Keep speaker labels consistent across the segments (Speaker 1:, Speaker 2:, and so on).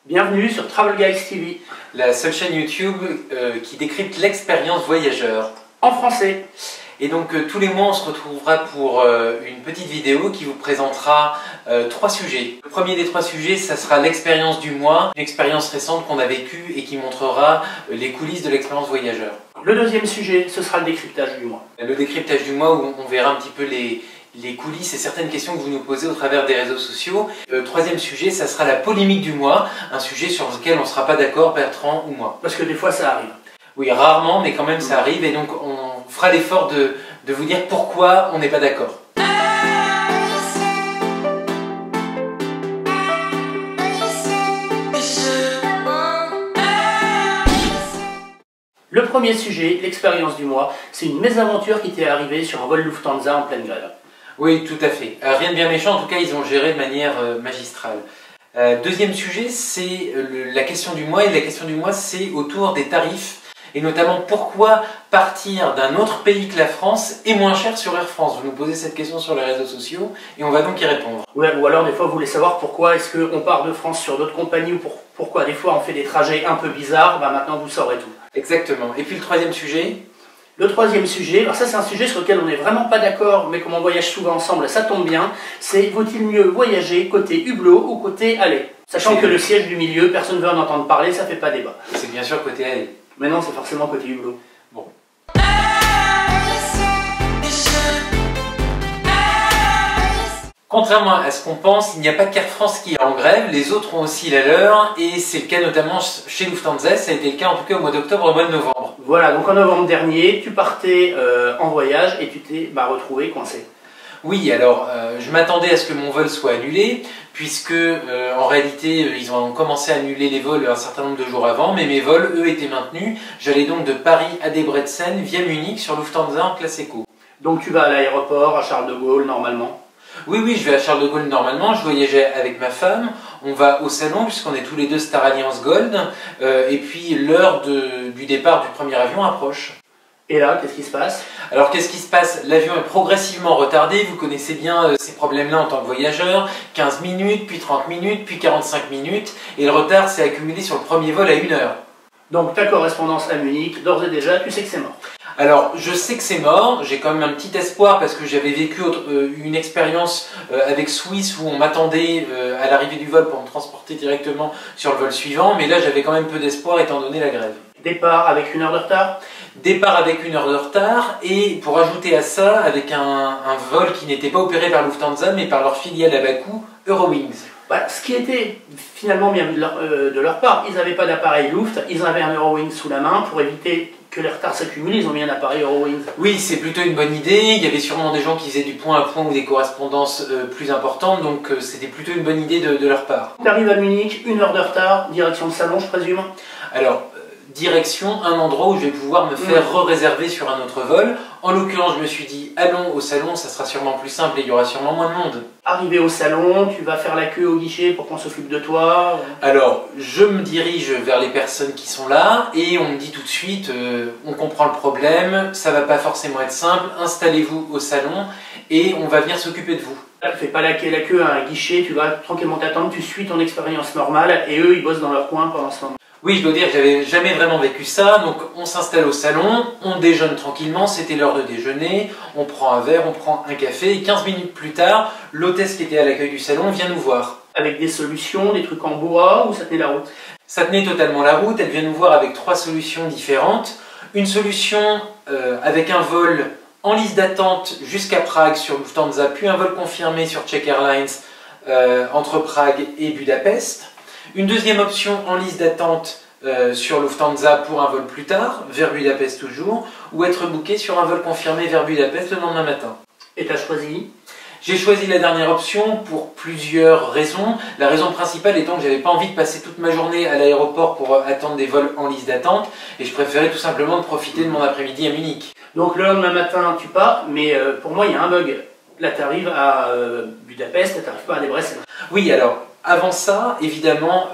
Speaker 1: Bienvenue sur Travel Guys TV,
Speaker 2: la seule chaîne YouTube qui décrypte l'expérience voyageur.
Speaker 1: en français.
Speaker 2: Et donc tous les mois on se retrouvera pour une petite vidéo qui vous présentera 3 sujets. Le premier des 3 sujets, ça sera l'expérience du mois, une expérience récente qu'on a vécue et qui montrera les coulisses de l'expérience voyageur.
Speaker 1: Le deuxième sujet, ce sera le décryptage du mois.
Speaker 2: Le décryptage du mois où on verra un petit peu les coulisses et certaines questions que vous nous posez au travers des réseaux sociaux. Troisième sujet, ça sera la polémique du mois, un sujet sur lequel on ne sera pas d'accord, Bertrand ou moi.
Speaker 1: Parce que des fois ça arrive.
Speaker 2: Oui, rarement, mais quand même ça arrive, et donc on fera l'effort de vous dire pourquoi on n'est pas d'accord.
Speaker 1: Le premier sujet, l'expérience du mois, c'est une mésaventure qui t'est arrivée sur un vol Lufthansa en pleine grève.
Speaker 2: Oui, tout à fait. Rien de bien méchant, en tout cas ils ont géré de manière magistrale. Deuxième sujet, c'est la question du mois, et la question du mois c'est autour des tarifs, et notamment pourquoi partir d'un autre pays que la France est moins cher sur Air France. Vous nous posez cette question sur les réseaux sociaux, et on va donc y répondre.
Speaker 1: Ouais, ou alors des fois vous voulez savoir pourquoi est-ce qu'on part de France sur d'autres compagnies, ou pourquoi des fois on fait des trajets un peu bizarres, bah maintenant vous saurez tout.
Speaker 2: Exactement. Et puis le troisième sujet?
Speaker 1: Le troisième sujet, alors ça c'est un sujet sur lequel on n'est vraiment pas d'accord, mais comme on voyage souvent ensemble, ça tombe bien, c'est vaut-il mieux voyager côté hublot ou côté aller? Sachant que le siège du milieu, personne ne veut en entendre parler, ça fait pas débat.
Speaker 2: C'est bien sûr côté aller.
Speaker 1: Mais non, c'est forcément côté hublot.
Speaker 2: Bon. Contrairement à ce qu'on pense, il n'y a pas qu'Air France qui est en grève, les autres ont aussi la leur, et c'est le cas notamment chez Lufthansa, ça a été le cas en tout cas au mois d'octobre et au mois de novembre.
Speaker 1: Voilà, donc en novembre dernier, tu partais en voyage et tu t'es retrouvé coincé.
Speaker 2: Oui, alors je m'attendais à ce que mon vol soit annulé, puisque en réalité ils ont commencé à annuler les vols un certain nombre de jours avant, mais mes vols, eux, étaient maintenus. J'allais donc de Paris à Debrecen via Munich sur Lufthansa en classe éco.
Speaker 1: Donc tu vas à l'aéroport, à Charles de Gaulle, normalement?
Speaker 2: Oui, je vais à Charles de Gaulle normalement, je voyageais avec ma femme, on va au salon puisqu'on est tous les deux Star Alliance Gold, et puis l'heure du départ du premier avion approche.
Speaker 1: Et là, qu'est-ce qui se passe?
Speaker 2: Alors qu'est-ce qui se passe? L'avion est progressivement retardé, vous connaissez bien ces problèmes-là en tant que voyageur, 15 minutes, puis 30 minutes, puis 45 minutes, et le retard s'est accumulé sur le premier vol à 1 heure.
Speaker 1: Donc ta correspondance à Munich, d'ores et déjà, tu sais que c'est mort.
Speaker 2: Alors, je sais que c'est mort, j'ai quand même un petit espoir parce que j'avais vécu une expérience avec Swiss où on m'attendait à l'arrivée du vol pour me transporter directement sur le vol suivant, mais là j'avais quand même peu d'espoir étant donné la grève.
Speaker 1: Départ avec 1 heure de retard?
Speaker 2: Départ avec 1 heure de retard, et pour ajouter à ça, avec un vol qui n'était pas opéré par Lufthansa mais par leur filiale à bas coût, Eurowings.
Speaker 1: Ce qui était finalement bien de leur part, ils n'avaient pas d'appareil Luft, ils avaient un Eurowings sous la main pour éviter que les retards s'accumulent, ils ont mis un appareil Eurowings. Oui,
Speaker 2: c'est plutôt une bonne idée, il y avait sûrement des gens qui faisaient du point à point ou des correspondances plus importantes, donc c'était plutôt une bonne idée de leur part.
Speaker 1: Tu arrives à Munich, 1 heure de retard, direction le salon je présume?
Speaker 2: Alors, direction un endroit où je vais pouvoir me faire re-réserver sur un autre vol. En l'occurrence, je me suis dit, allons au salon, ça sera sûrement plus simple et il y aura sûrement moins de monde.
Speaker 1: Arrivé au salon, tu vas faire la queue au guichet pour qu'on s'occupe de toi?
Speaker 2: Alors, je me dirige vers les personnes qui sont là et on me dit tout de suite, on comprend le problème, ça va pas forcément être simple, installez-vous au salon et on va venir s'occuper de vous.
Speaker 1: Tu fais pas la queue à un guichet, tu vas tranquillement t'attendre, tu suis ton expérience normale et eux ils bossent dans leur coin pendant ce moment.
Speaker 2: Oui, je dois dire que j'avais jamais vraiment vécu ça, donc on s'installe au salon, on déjeune tranquillement, c'était l'heure de déjeuner, on prend un verre, on prend un café, et 15 minutes plus tard, l'hôtesse qui était à l'accueil du salon vient nous voir.
Speaker 1: Avec des solutions, des trucs en bois, ou ça tenait la route?
Speaker 2: Ça tenait totalement la route, elle vient nous voir avec 3 solutions différentes. Une solution avec un vol en liste d'attente jusqu'à Prague sur Lufthansa, puis un vol confirmé sur Czech Airlines entre Prague et Budapest. Une deuxième option en liste d'attente sur Lufthansa pour un vol plus tard, vers Budapest toujours, ou être booké sur un vol confirmé vers Budapest le lendemain matin.
Speaker 1: Et tu as choisi?
Speaker 2: J'ai choisi la dernière option pour plusieurs raisons. La raison principale étant que j'avais pas envie de passer toute ma journée à l'aéroport pour attendre des vols en liste d'attente, et je préférais tout simplement profiter de mon après-midi à Munich.
Speaker 1: Donc le lendemain matin tu pars, mais pour moi il y a un bug. Là tu arrives à Budapest, tu n'arrives pas à Debrecen.
Speaker 2: Oui, alors avant ça, évidemment,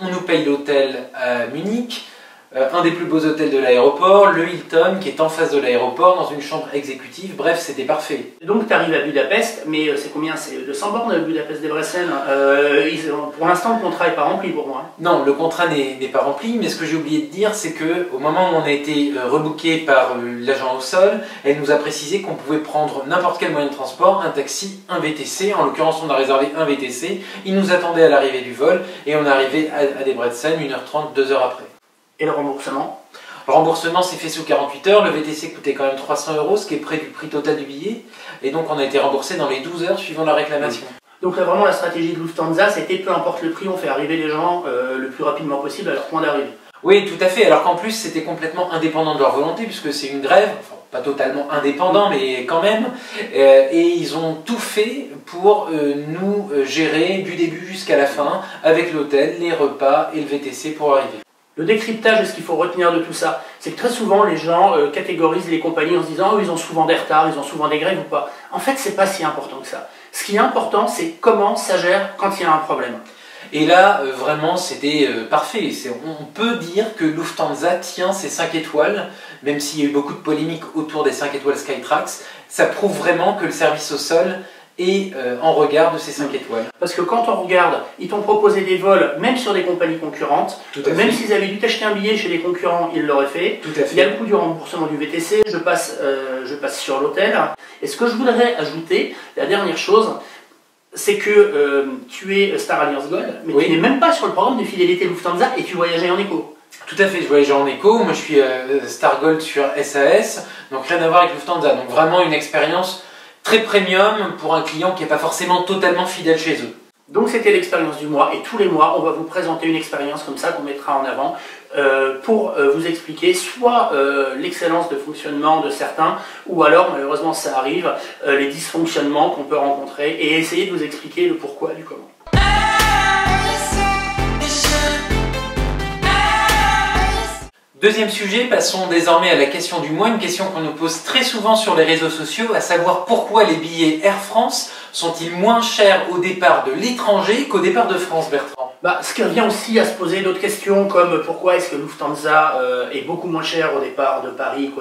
Speaker 2: on nous paye l'hôtel à Munich. un des plus beaux hôtels de l'aéroport, le Hilton qui est en face de l'aéroport, dans une chambre exécutive, bref, c'était parfait.
Speaker 1: Donc tu arrives à Budapest, mais c'est combien? C'est 200 bornes Budapest-Debrecen. Pour l'instant, le contrat n'est pas rempli pour moi.
Speaker 2: Non, le contrat n'est pas rempli, mais ce que j'ai oublié de dire, c'est qu'au moment où on a été rebooké par l'agent au sol, elle nous a précisé qu'on pouvait prendre n'importe quel moyen de transport, un taxi, un VTC. En l'occurrence, on a réservé un VTC. Il nous attendait à l'arrivée du vol et on est arrivé à Debrecen 1h30, 2 heures après.
Speaker 1: Et le remboursement?
Speaker 2: Le remboursement s'est fait sous 48 heures, le VTC coûtait quand même 300 €, ce qui est près du prix total du billet, et donc on a été remboursé dans les 12 heures suivant la réclamation.
Speaker 1: Donc là vraiment la stratégie de Lufthansa, c'était peu importe le prix, on fait arriver les gens le plus rapidement possible à leur point d'arrivée.
Speaker 2: Oui, tout à fait, alors qu'en plus c'était complètement indépendant de leur volonté, puisque c'est une grève, enfin pas totalement indépendant, mais quand même, et ils ont tout fait pour nous gérer du début jusqu'à la fin, avec l'hôtel, les repas et le VTC pour arriver.
Speaker 1: Le décryptage de ce qu'il faut retenir de tout ça, c'est que très souvent les gens catégorisent les compagnies en se disant oh, ils ont souvent des retards, ils ont souvent des grèves ou pas. En fait, c'est pas si important que ça. Ce qui est important, c'est comment ça gère quand il y a un problème.
Speaker 2: Et là, vraiment, c'était parfait. On peut dire que Lufthansa tient ses 5 étoiles, même s'il y a eu beaucoup de polémiques autour des 5 étoiles Skytrax. Ça prouve vraiment que le service au sol est en regard de ces 5 étoiles.
Speaker 1: Parce que quand on regarde, ils t'ont proposé des vols, même sur des compagnies concurrentes. Même s'ils avaient dû t'acheter un billet chez les concurrents, ils l'auraient fait.
Speaker 2: Tout à fait.
Speaker 1: Il y a le coût du remboursement du VTC, je passe sur l'hôtel. Et ce que je voudrais ajouter, la dernière chose, c'est que tu es Star Alliance Gold, mais oui, tu n'es même pas sur le programme de fidélité Lufthansa et tu voyageais en éco.
Speaker 2: Tout à fait, je voyageais en éco, moi je suis Star Gold sur SAS, donc rien à voir avec Lufthansa, donc vraiment une expérience très premium pour un client qui n'est pas forcément totalement fidèle chez eux.
Speaker 1: Donc c'était l'expérience du mois et tous les mois on va vous présenter une expérience comme ça qu'on mettra en avant pour vous expliquer soit l'excellence de fonctionnement de certains ou alors malheureusement ça arrive, les dysfonctionnements qu'on peut rencontrer et essayer de vous expliquer le pourquoi du comment.
Speaker 2: Deuxième sujet, passons désormais à la question du mois, une question qu'on nous pose très souvent sur les réseaux sociaux, à savoir pourquoi les billets Air France sont-ils moins chers au départ de l'étranger qu'au départ de France, Bertrand?
Speaker 1: Ce qui revient aussi à se poser d'autres questions comme pourquoi est-ce que Lufthansa est beaucoup moins cher au départ de Paris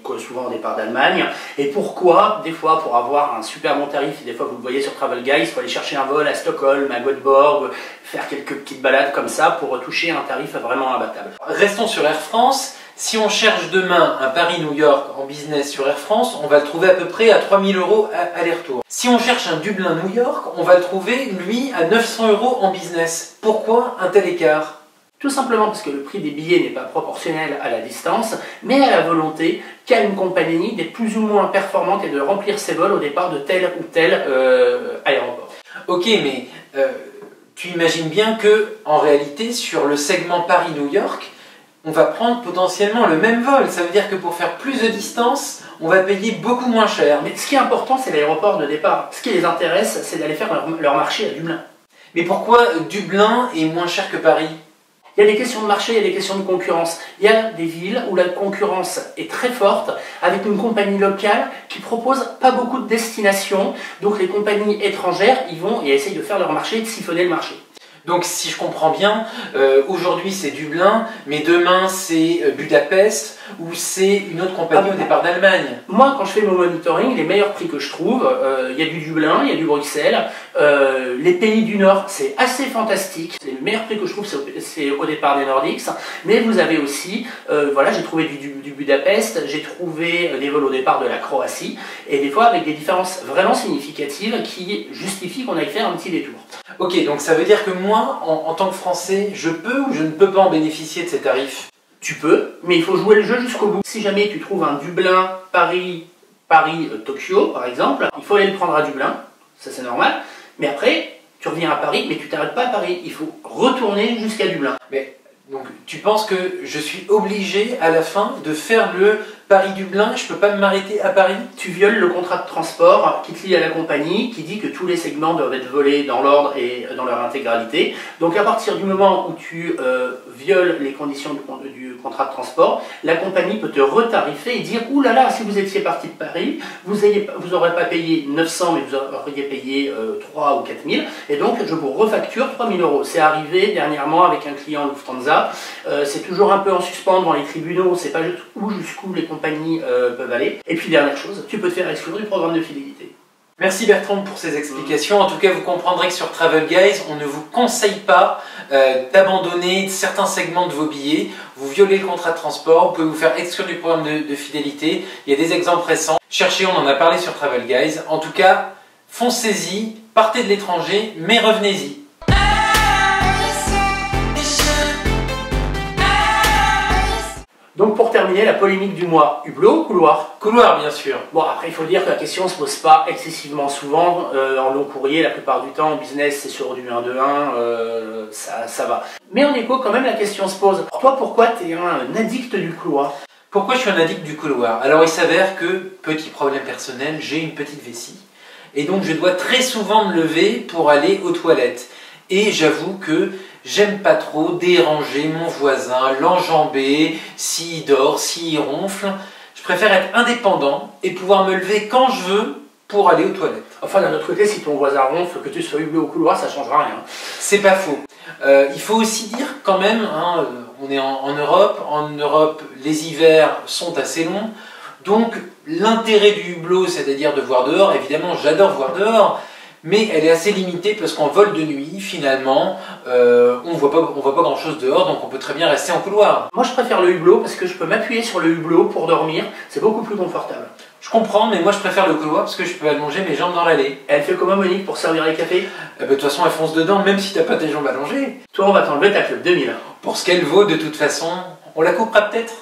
Speaker 1: que souvent au départ d'Allemagne et pourquoi des fois pour avoir un super bon tarif, des fois vous le voyez sur Travel Guide, il faut aller chercher un vol à Stockholm, à Göteborg, faire quelques petites balades comme ça pour toucher un tarif vraiment imbattable.
Speaker 2: Restons sur Air France. Si on cherche demain un Paris-New York en business sur Air France, on va le trouver à peu près à 3 000 € aller-retour. Si on cherche un Dublin-New York, on va le trouver, lui, à 900 € en business. Pourquoi un tel écart?
Speaker 1: Tout simplement parce que le prix des billets n'est pas proportionnel à la distance, mais à la volonté qu'a une compagnie d'être plus ou moins performante et de remplir ses vols au départ de tel ou tel aéroport.
Speaker 2: Ok, mais tu imagines bien que, en réalité, sur le segment Paris-New York, on va prendre potentiellement le même vol. Ça veut dire que pour faire plus de distance, on va payer beaucoup moins cher.
Speaker 1: Mais ce qui est important, c'est l'aéroport de départ. Ce qui les intéresse, c'est d'aller faire leur marché à Dublin.
Speaker 2: Mais pourquoi Dublin est moins cher que Paris?
Speaker 1: Il y a des questions de marché, il y a des questions de concurrence. Il y a des villes où la concurrence est très forte, avec une compagnie locale qui propose pas beaucoup de destinations. Donc les compagnies étrangères, ils vont et essayent de faire leur marché et de siphonner le marché.
Speaker 2: Donc si je comprends bien, aujourd'hui c'est Dublin, mais demain c'est Budapest ou c'est une autre compagnie au départ d'Allemagne.
Speaker 1: Moi quand je fais mon monitoring, les meilleurs prix que je trouve, il y a du Dublin, il y a du Bruxelles, les pays du Nord c'est assez fantastique, les meilleurs prix que je trouve c'est au départ des Nordiques, mais vous avez aussi, voilà j'ai trouvé du Budapest, j'ai trouvé des vols au départ de la Croatie, et des fois avec des différences vraiment significatives qui justifient qu'on aille faire un petit détour.
Speaker 2: Ok, donc ça veut dire que moi, en tant que Français, je peux ou je ne peux pas en bénéficier de ces tarifs?
Speaker 1: Tu peux, mais il faut jouer le jeu jusqu'au bout. Si jamais tu trouves un Dublin, Paris-Tokyo par exemple, il faut aller le prendre à Dublin, ça c'est normal, mais après, tu reviens à Paris, mais tu t'arrêtes pas à Paris, il faut retourner jusqu'à Dublin.
Speaker 2: Mais donc tu penses que je suis obligé à la fin de faire le Paris-Dublin, je peux pas m'arrêter à Paris?
Speaker 1: Tu violes le contrat de transport qui te lie à la compagnie, qui dit que tous les segments doivent être volés dans l'ordre et dans leur intégralité. Donc à partir du moment où tu violes les conditions du contrat de transport, la compagnie peut te retarifer et dire « Ouh là là, si vous étiez parti de Paris, vous n'aurez pas payé 900, mais vous auriez payé 3 ou 4 000, et donc je vous refacture 3 000 euros. » C'est arrivé dernièrement avec un client Lufthansa. C'est toujours un peu en suspens devant les tribunaux, on ne sait pas jusqu'où les compagnies peuvent aller. Et puis dernière chose, tu peux te faire exclure du programme de fidélité.
Speaker 2: Merci Bertrand pour ces explications. En tout cas, vous comprendrez que sur Travel Guys, on ne vous conseille pas d'abandonner certains segments de vos billets. Vous violez le contrat de transport, vous pouvez vous faire exclure du programme de fidélité. Il y a des exemples récents. Cherchez, on en a parlé sur Travel Guys. En tout cas, foncez-y, partez de l'étranger, mais revenez-y.
Speaker 1: Donc pour terminer, la polémique du mois, Hublot ou couloir?
Speaker 2: Couloir, bien sûr.
Speaker 1: Bon, après il faut dire que la question ne se pose pas excessivement souvent. En long courrier, la plupart du temps, en business, c'est sur du 1-2-1, ça va. Mais en écho, quand même, la question se pose. Pour toi, pourquoi tu es un addict du couloir?
Speaker 2: Pourquoi je suis un addict du couloir? Alors il s'avère que, petit problème personnel, j'ai une petite vessie. Et donc je dois très souvent me lever pour aller aux toilettes. Et j'avoue que j'aime pas trop déranger mon voisin, l'enjamber, s'il dort, s'il ronfle. Je préfère être indépendant et pouvoir me lever quand je veux pour aller aux toilettes.
Speaker 1: Enfin, d'un autre côté, si ton voisin ronfle, que tu sois Hublot au couloir, ça ne changera rien.
Speaker 2: C'est pas faux. Il faut aussi dire quand même, hein, on est en Europe. En Europe, les hivers sont assez longs. Donc l'intérêt du hublot, c'est-à-dire de voir dehors, évidemment j'adore voir dehors, mais elle est assez limitée parce qu'en vol de nuit, finalement, on voit pas grand-chose dehors, donc on peut très bien rester en couloir.
Speaker 1: Moi je préfère le hublot parce que je peux m'appuyer sur le hublot pour dormir, c'est beaucoup plus confortable.
Speaker 2: Je comprends, mais moi je préfère le couloir parce que je peux allonger mes jambes dans l'allée.
Speaker 1: Elle fait comment Monique pour servir les cafés?
Speaker 2: De toute façon elle fonce dedans même si t'as pas tes jambes allongées.
Speaker 1: Toi on va t'enlever ta club 2000.
Speaker 2: Pour ce qu'elle vaut de toute façon, on la coupera peut-être?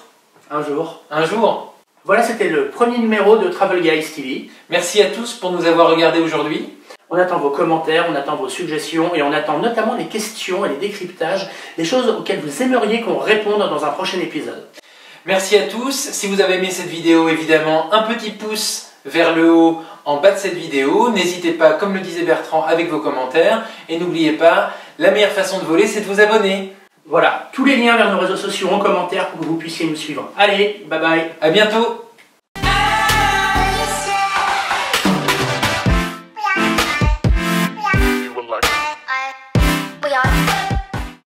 Speaker 1: Un jour.
Speaker 2: Un jour.
Speaker 1: Voilà, c'était le premier numéro de Travel Guys TV.
Speaker 2: Merci à tous pour nous avoir regardés aujourd'hui.
Speaker 1: On attend vos commentaires, on attend vos suggestions et on attend notamment les questions et les décryptages, les choses auxquelles vous aimeriez qu'on réponde dans un prochain épisode.
Speaker 2: Merci à tous. Si vous avez aimé cette vidéo, évidemment, un petit pouce vers le haut en bas de cette vidéo. N'hésitez pas, comme le disait Bertrand, avec vos commentaires. Et n'oubliez pas, la meilleure façon de voler, c'est de vous abonner.
Speaker 1: Voilà, tous les liens vers nos réseaux sociaux en commentaire pour que vous puissiez nous suivre. Allez, bye bye.
Speaker 2: À bientôt.